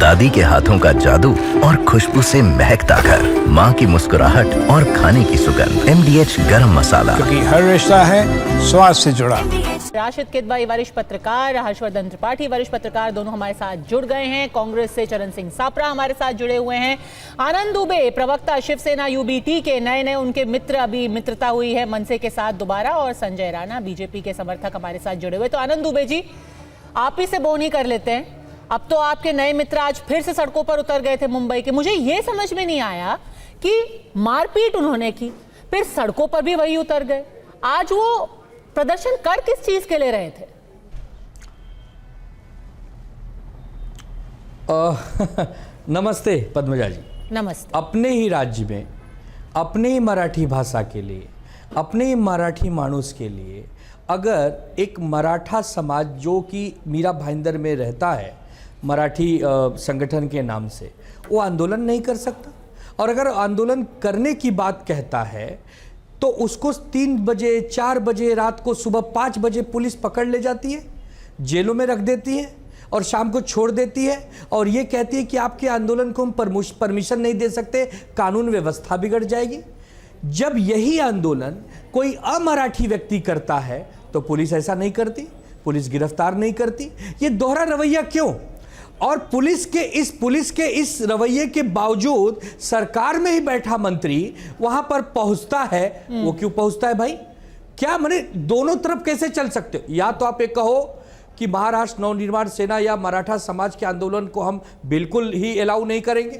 दादी के हाथों का जादू और खुशबू से महकता घर, माँ की मुस्कुराहट और खाने की सुगंध। MDH गरम मसाला, क्योंकि हर रिश्ता है स्वाद से जुड़ा। राशिद किदवाई वरिष्ठ पत्रकार, हर्षवर्धन त्रिपाठी वरिष्ठ पत्रकार दोनों हमारे साथ जुड़ गए हैं। कांग्रेस से चरण सिंह सापरा हमारे साथ जुड़े हुए हैं। आनंद दुबे प्रवक्ता शिवसेना UBT के नए उनके मित्र, अभी मित्रता हुई है मनसे के साथ दोबारा, और संजय राणा BJP के समर्थक हमारे साथ जुड़े हुए। तो आनंद दुबे जी, आप ही से बोनी कर लेते हैं। अब तो आपके नए मित्र आज फिर से सड़कों पर उतर गए थे मुंबई के। मुझे ये समझ में नहीं आया कि मारपीट उन्होंने की, फिर सड़कों पर भी वही उतर गए। आज वो प्रदर्शन कर किस चीज के ले रहे थे? नमस्ते पद्मजा जी। नमस्ते। अपने ही राज्य में, अपने ही मराठी भाषा के लिए, अपने ही मराठी मानुस के लिए अगर एक मराठा समाज जो कि मीरा भाईंदर में रहता है मराठी संगठन के नाम से, वो आंदोलन नहीं कर सकता? और अगर आंदोलन करने की बात कहता है तो उसको 3 बजे 4 बजे रात को सुबह 5 बजे पुलिस पकड़ ले जाती है, जेलों में रख देती है और शाम को छोड़ देती है और ये कहती है कि आपके आंदोलन को हम परमिशन नहीं दे सकते, कानून व्यवस्था बिगड़ जाएगी। जब यही आंदोलन कोई अमराठी व्यक्ति करता है तो पुलिस ऐसा नहीं करती, पुलिस गिरफ्तार नहीं करती। ये दोहरा रवैया क्यों? और पुलिस के इस रवैये के बावजूद सरकार में ही बैठा मंत्री वहां पर पहुंचता है। वो क्यों पहुंचता है भाई? क्या माने दोनों तरफ कैसे चल सकते हो? या तो आप एक कहो कि महाराष्ट्र नवनिर्माण सेना या मराठा समाज के आंदोलन को हम बिल्कुल ही अलाउ नहीं करेंगे,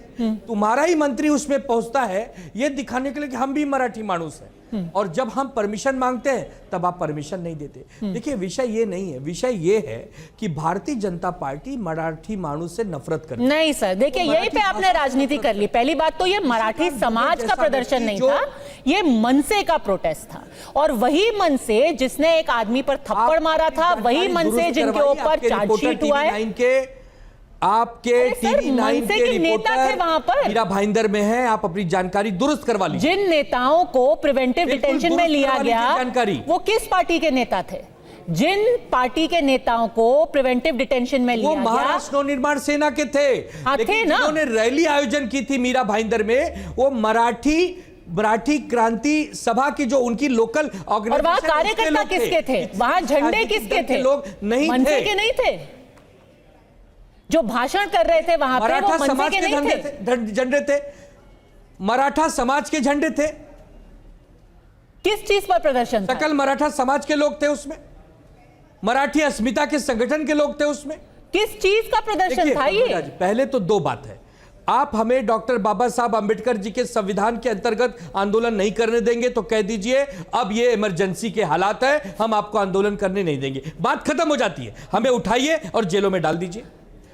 तुम्हारा ही मंत्री उसमें पहुंचता है ये दिखाने के लिए कि हम भी मराठी मानुस हैं, और जब हम परमिशन मांगते हैं तब आप परमिशन नहीं देते। देखिए, विषय ये नहीं है, विषय ये है कि भारतीय जनता पार्टी मराठी मानुस से नफरत करती है। नहीं सर, देखिए यहीं पे आपने राजनीति कर ली। पहली बात तो ये मराठी समाज का प्रदर्शन नहीं था, ये मनसे का प्रोटेस्ट था। और वही मनसे जिसने एक आदमी पर थप्पड़ मारा था, वही मनसे जिनके ऊपर चार्जशीट हुआ है। आपके TV9 के नेता थे वहां पर, मीरा भाईंदर में है, आप अपनी जानकारी दुरुस्त करवा लीजिए। जिन नेताओं को प्रिवेंटिव डिटेंशन में लिया गया जानकारी, वो किस पार्टी के नेता थे? जिन पार्टी के नेताओं को प्रिवेंटिव डिटेंशन में लिया गया, वो महाराष्ट्र नवनिर्माण सेना के थे। थे ना? उन्होंने रैली आयोजन की थी मीरा भाईंदर में, वो मराठी क्रांति सभा की जो उनकी लोकल ऑर्गेनाइजेशन, और वहां कार्यकर्ता किसके थे? वहां झंडे किसके थे? लोग नहीं मनसे के नहीं थे। जो भाषण कर रहे थे वहां पे, वो मनसे के नहीं थे। झंडे थे, मराठा समाज के झंडे थे। किस चीज पर प्रदर्शन था? सकल मराठा समाज के लोग थे उसमें, मराठी अस्मिता के संगठन के लोग थे उसमें। किस चीज का प्रदर्शन था ये? पहले तो 2 बात है, आप हमें डॉक्टर बाबा साहब अंबेडकर जी के संविधान के अंतर्गत आंदोलन नहीं करने देंगे तो कह दीजिए अब ये इमरजेंसी के हालात है, हम आपको आंदोलन करने नहीं देंगे। बात खत्म हो जाती है, हमें उठाइए और जेलों में डाल दीजिए।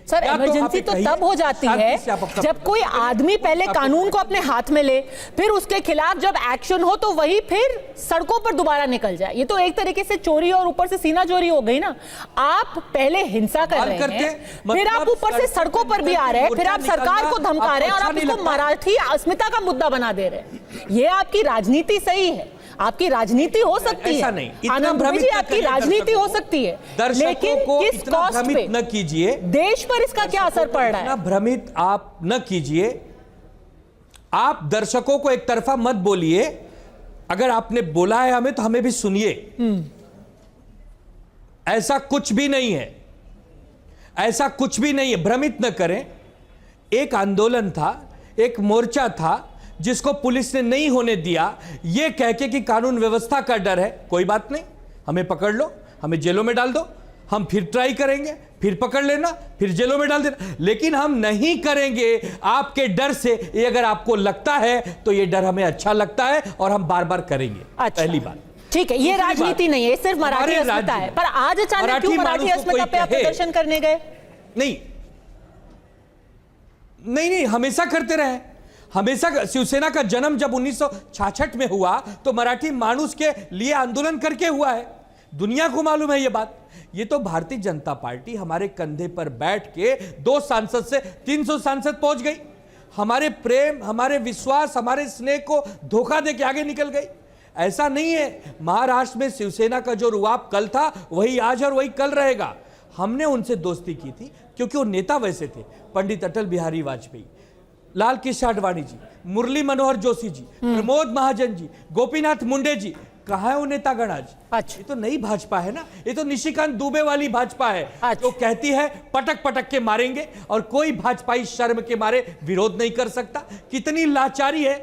सर, इमरजेंसी तो तब हो जाती है जब कोई आदमी पहले कानून को अपने हाथ में ले, फिर उसके खिलाफ जब एक्शन हो तो वही फिर सड़कों पर दोबारा निकल जाए। ये तो एक तरीके से चोरी और ऊपर से सीना चोरी हो गई ना। आप पहले हिंसा कर रहे हैं, फिर आप ऊपर से सड़कों पर भी आ रहे हैं, फिर आप सरकार को धमका रहे हैं और आप इसको मराठी अस्मिता का मुद्दा बना दे रहे हैं। ये आपकी राजनीति सही है, आपकी राजनीति हो सकती है, आनंद जी आपकी राजनीति हो सकती है, लेकिन किस कॉस्ट पे? न कीजिए, देश पर इसका क्या असर पड़ रहा है? भ्रमित आप न कीजिए, आप दर्शकों को एक तरफा मत बोलिए। अगर आपने बोला है हमें तो हमें भी सुनिए। ऐसा कुछ भी नहीं है, ऐसा कुछ भी नहीं है, भ्रमित न करें। एक आंदोलन था, एक मोर्चा था जिसको पुलिस ने नहीं होने दिया, यह कह के कि कानून व्यवस्था का डर है। कोई बात नहीं, हमें पकड़ लो, हमें जेलों में डाल दो, हम फिर ट्राई करेंगे, फिर पकड़ लेना, फिर जेलों में डाल देना, लेकिन हम नहीं करेंगे आपके डर से। ये अगर आपको लगता है तो ये डर हमें अच्छा लगता है और हम बार बार करेंगे। अच्छा, पहली बात ठीक है, ये राजनीति नहीं है, सिर्फ मराठी अस्मिता है। पर आज अचानक क्यों मराठी अस्मिता पे आप प्रदर्शन करने गए? नहीं, हमेशा करते रहे। हमेशा शिवसेना का जन्म जब 1966 में हुआ तो मराठी मानुस के लिए आंदोलन करके हुआ है, दुनिया को मालूम है ये बात। ये तो भारतीय जनता पार्टी हमारे कंधे पर बैठ के 2 सांसद से 300 सांसद पहुंच गई। हमारे प्रेम, हमारे विश्वास, हमारे स्नेह को धोखा दे के आगे निकल गई। ऐसा नहीं है, महाराष्ट्र में शिवसेना का जो रुआब कल था वही आज और वही कल रहेगा। हमने उनसे दोस्ती की थी, क्योंकि वो नेता वैसे थे। पंडित अटल बिहारी वाजपेयी, लाल कृष्ण आडवाणी जी, मुरली मनोहर जोशी जी, प्रमोद महाजन जी, गोपीनाथ मुंडे जी, कहाँ है वो नेतागण आज? अच्छा। ये तो नई भाजपा है ना, ये तो निशिकांत दुबे वाली भाजपा है। अच्छा। जो कहती है पटक पटक के मारेंगे और कोई भाजपाई शर्म के मारे विरोध नहीं कर सकता। कितनी लाचारी है,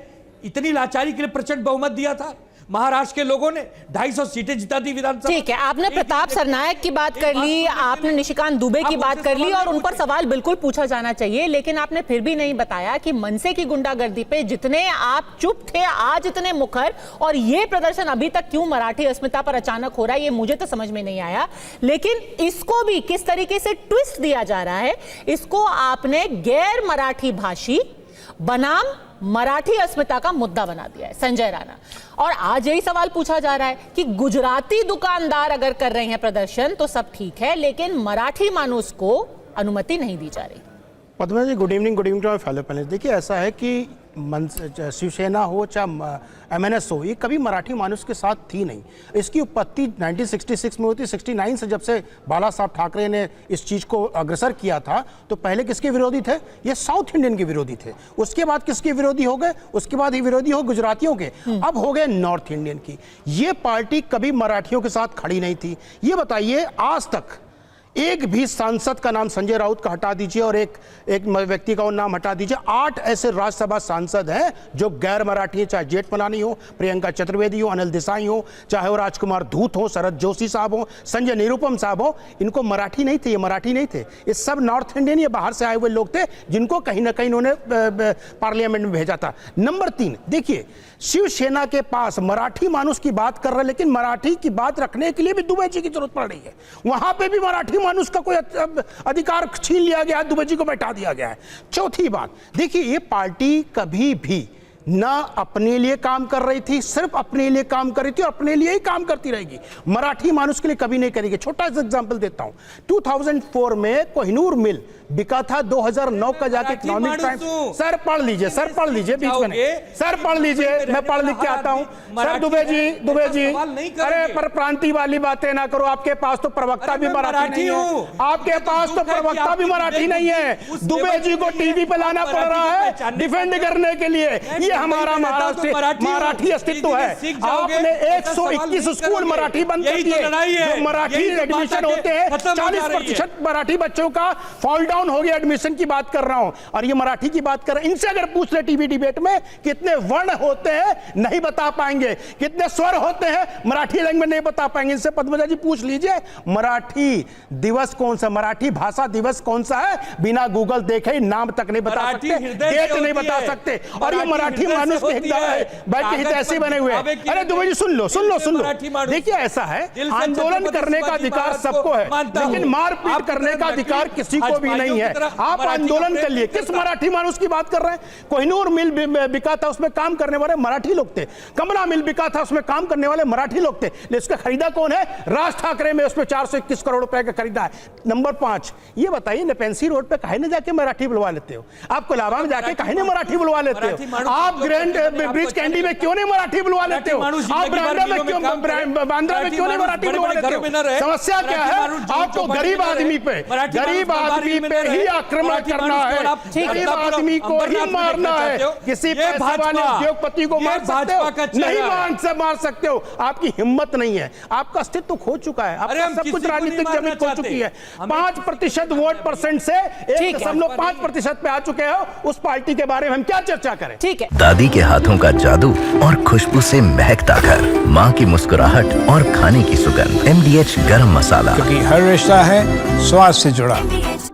इतनी लाचारी के लिए प्रचंड बहुमत दिया था महाराष्ट्र के लोगों ने, 250 सीटें जिता दी विधानसभा। ठीक है, आपने प्रताप सरनायक की बात कर ली, आपने निशिकांत दुबे की बात कर ली और उन पर सवाल बिल्कुल पूछा जाना चाहिए, लेकिन आपने फिर भी नहीं बताया कि मनसे की गुंडागर्दी पे जितने आप चुप थे आज इतने मुखर, और ये प्रदर्शन अभी तक क्यों मराठी अस्मिता पर अचानक हो रहा है ये मुझे तो समझ में नहीं आया। लेकिन इसको भी किस तरीके से ट्विस्ट दिया जा रहा है, इसको आपने गैर मराठी भाषी बनाम मराठी अस्मिता का मुद्दा बना दिया है संजय राणा। और आज यही सवाल पूछा जा रहा है कि गुजराती दुकानदार अगर कर रहे हैं प्रदर्शन तो सब ठीक है, लेकिन मराठी मानुस को अनुमति नहीं दी जा रही। Padma ji good evening to my fellow panelist. देखिए ऐसा है कि शिवसेना हो चाहे MNS हो, ये कभी मराठी मानुस के साथ थी नहीं। इसकी उत्पत्ति 1966 में होती। 69 से जब से बाला साहब ठाकरे ने इस चीज़ को अग्रसर किया था तो पहले किसके विरोधी थे? ये साउथ इंडियन के विरोधी थे। उसके बाद किसके विरोधी हो गए? उसके बाद ही विरोधी हो गुजरातियों के, अब हो गए नॉर्थ इंडियन की। ये पार्टी कभी मराठियों के साथ खड़ी नहीं थी। ये बताइए आज तक एक भी सांसद का नाम संजय राउत का हटा दीजिए और एक व्यक्ति का नाम हटा दीजिए, 8 ऐसे राज्यसभा सांसद हैं जो गैर मराठी हैं, चाहे जेठमलानी हो, प्रियंका चतुर्वेदी हो, अनिल देसाई हो, चाहे वो राजकुमार धूत हो, शरद जोशी साहब हो, संजय निरुपम साहब हो, इनको मराठी नहीं थे, ये मराठी नहीं थे, ये सब नॉर्थ इंडियन, ये बाहर से आए हुए लोग थे जिनको कहीं ना कहीं इन्होंने पार्लियामेंट में भेजा था। नंबर 3, देखिए शिवसेना के पास मराठी मानुस की बात कर रहे हैं, लेकिन मराठी की बात रखने के लिए भी दुबे जी की जरूरत पड़ रही है। वहां पे भी मराठी मानुस का कोई अधिकार छीन लिया गया है, दुबे जी को बैठा दिया गया है। चौथी बात, देखिए ये पार्टी कभी भी ना अपने लिए काम कर रही थी, सिर्फ अपने लिए काम कर रही थी और अपने लिए ही काम करती रहेगी, मराठी मानुस के लिए कभी नहीं करेगी। छोटा सा एग्जांपल देता हूं, 2004 में कोहिनूर मिल बिका था, 2009 का जाके इकोनॉमिक टाइम्स, सर पढ़ लीजिए, सर पढ़ लीजिए, बीच में सर पढ़ लीजिए, मैं पढ़ लिख के आता हूं। सर दुबे जी अरे पर प्रांतीय वाली बातें ना करो, आपके पास तो प्रवक्ता भी मराठी नहीं है, आपके पास तो प्रवक्ता भी मराठी नहीं है। दुबे जी को टीवी पे लाना पड़ रहा है डिफेंड करने के लिए। ये हमारा मराठी अस्तित्व है। आपने 121 स्कूल मराठी बंद कर दिए, जो मराठी एडमिशन होते हैं 40% मराठी बच्चों का फॉल डाउन हो गया। एडमिशन की बात कर रहा हूं और ये मराठी की बात कर रहे हैं। इनसे अगर पूछ ले टीवी डिबेट में कितने वर्ण होते हैं नहीं बता पाएंगे, कितने स्वर होते हैं मराठी लैंग्वेज नहीं बता पाएंगे। इनसे पद्मजा जी पूछ लीजिए मराठी दिवस कौन सा, मराठी भाषा दिवस कौन सा है, बिना गूगल देखे नाम तक नहीं बता सकते, डेट नहीं बता सकते। और ये मराठी मानुस के हित ऐसे बने हुए हैं। अरे दुबे जी सुन लो, देखिए ऐसा है, आंदोलन करने का अधिकार सबको है, लेकिन मारपीट करने का अधिकार किसी को भी नहीं है। आप आंदोलन कर लिए, किस मराठी मानुस की बात कर रहे हैं? कोहिनूर मिल बिका था, उसमें काम करने वाले मराठी लोग थे। कमला मिल बिका था, उसमें काम करने वाले मराठी लोग थे, लेकिन उसका खरीदा कौन है? राज ठाकरे में उसमें 421 करोड़ रुपए का खरीदा है। नंबर 5, ये बताइए नेपेंसी रोड पे काहे न जाके मराठी बुलवा लेते हो? आप कोलाबा में जाके काहे न मराठी बुलवा लेते हो? आप ग्रैंड ब्रिज कैंडी में क्यों नहीं मराठी बुलवा लेते हो? आप बांद्रा में क्यों नहीं मराठी बुलवा लेते हो? समस्या क्या है? आपको गरीब आदमी पे ही आक्रमण करना है, गरीब आदमी को ही मारना है। किसी पैसे वाले उद्योगपति को मार सकते हो नहीं, मार सकते हो। आपकी हिम्मत नहीं है, आपका अस्तित्व खो चुका है, आपका सब कुछ राजनीतिक जमीन खो चुकी है। 5% वोट परसेंट से 1.5% पे आ चुके हो। उस पार्टी के बारे में हम क्या चर्चा करें? ठीक है। दादी के हाथों का जादू और खुशबू से महकता घर, माँ की मुस्कुराहट और खाने की सुगंध, MDH गरम मसाला, क्योंकि हर रिश्ता है स्वाद से जुड़ा।